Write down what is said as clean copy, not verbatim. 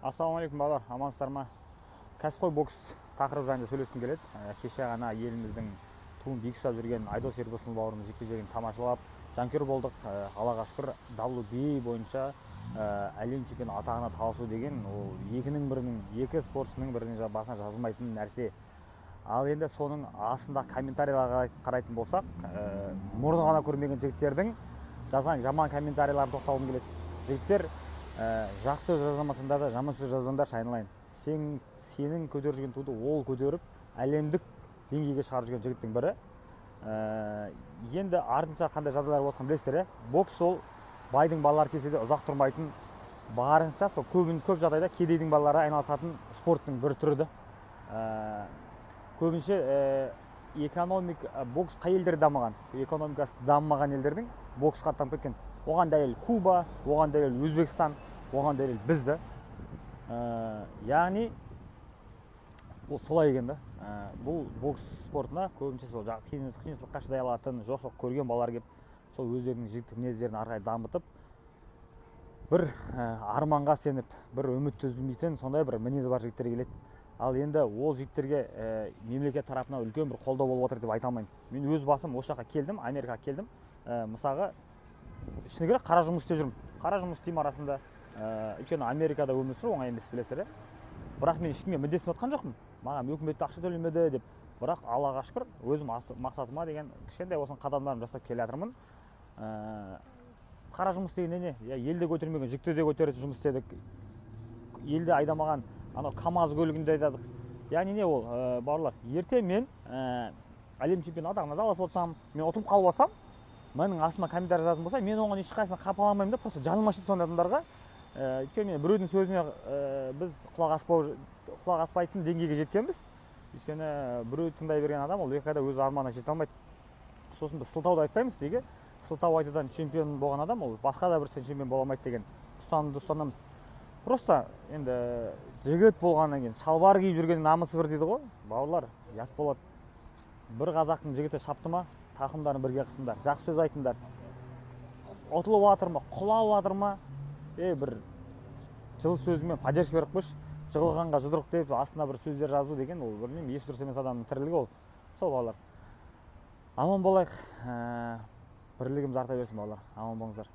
Ассалаумағалейкум балалар, амансыздар ма? Кәсіпқой бокс тақырыбы жайында сөйлескім келеді. Кеше ғана еліміздің туын биік ұстап жүрген Айдос Ербосынов бауырымыз жекпе-жегін тамашалап, жанкүйер болдық. Аллаға шүкір, WBA бойынша әлем чемпионы атағына таласу деген ол екі спортшының бірінің басына жазылмайтын нәрсе. Ал енді соның астында комментарийларға қарайтын болсақ, мұрны ғана көрмеген жігіттердің жазған жаман комментарийларын тоқталғым келеді. Жігіттер жақсы сөз жазамасаңдар да жаман сөз жазбаңдаршы, айналайын. Сенің көтеріп жүрген туды ол көтеріп әлемдік деңгейге шығарып жүрген жігіттің бірі. Енді артынша қандай жағдайлар болып жатқанын білесіздер. Бокс ол байдың балалары келсе де ұзақ тұрмайтын, барынша сол көп жағдайда кедейдің балалары айналысатын спорттың бір түрі. Көбінше бокс қай елдер дамыған, экономикасы дамымаған елдердің боксқа аттанып кеткен. Оған дәлел Куба, оған дәлел Өзбекстан, оған дәлел бізді. Яғни бұл солай екен да. Бұл бокс спортына көбінше сол қиыншылыққа шыдай алатын, жоқшылық көрген балалар келіп, сол өздерінің жігіттік мінездерін ары қарай дамытып, бір арманға сеніп, бір үмітті үзілмейтін сондай бір мінезі бар жігіттер келеді. Ал енді ол жігіттерге мемлекет тарапынан үлкен бір қолдау болып отыр деп айта алмаймын. Мен өз басым осы жаққа келдім, Америкаға келдім. Мысалға, шыны керек қара жұмыс істеп жүрмін. Қара жұмыс істеймін арасында. Өйткені Америкада өмір сүру оңай емес, білесіздер. Бірақ мен ешкімге мүддесін отқан жоқпын. Маған үкіметте ақша төлемеді деп. Бірақ Аллаға шүкір, өзім мақсатыма деген кішкентай болсын қадамдарын жасап келе жатырмын. Қара жұмыс деген не? Елде көтермеген жүкті де көтеретін жұмыс істедік. Елде айдамаған КамАЗ көлігінде айдадық. Яғни не ол, бауырлар, ерте мен әлем чемпионы атағына таласып отырсам, мен ұтылып қалып жатсам, менің астыма комментарий жазатын болса, мен оған ешқайсысына қапаламаймын да, просто жаным ашиды сондай адамдарға. Өйткені біреудің сөзіне біз құлақ аспайтын деңгейге жеткенбіз. Өйткені біреу тыңдай берген адам ол екі айда өз арманына жете алмайды. Сосын біз сылтауды айтпаймыз, неге? Сылтау айтудан чемпион болған адам ол басқа да бір чемпион бола алмайды деген ұстанымды ұстанамыз. Просто енді жігіт болғаннан кейін шалбар киіп жүрген намысы бір дейді ғой. Бауырлар, ұят болады. Бір қазақтың жігіті шапты ма, тақымдарын бірге қысыңдар, жақсы сөз айтыңдар. Ұтылып жатыр ма, құлап жатыр ма, бір жылы сөзімен поддержка беріп қойшы, жығылғанға жұдырық деп астына бір сөздер жазу деген ол білмеймін, есі дұрыс емес адамның тірлігі ол. Сол балалар. Аман болайық. Бірлігіміз арта берсін балалар. Аман болыңыздар.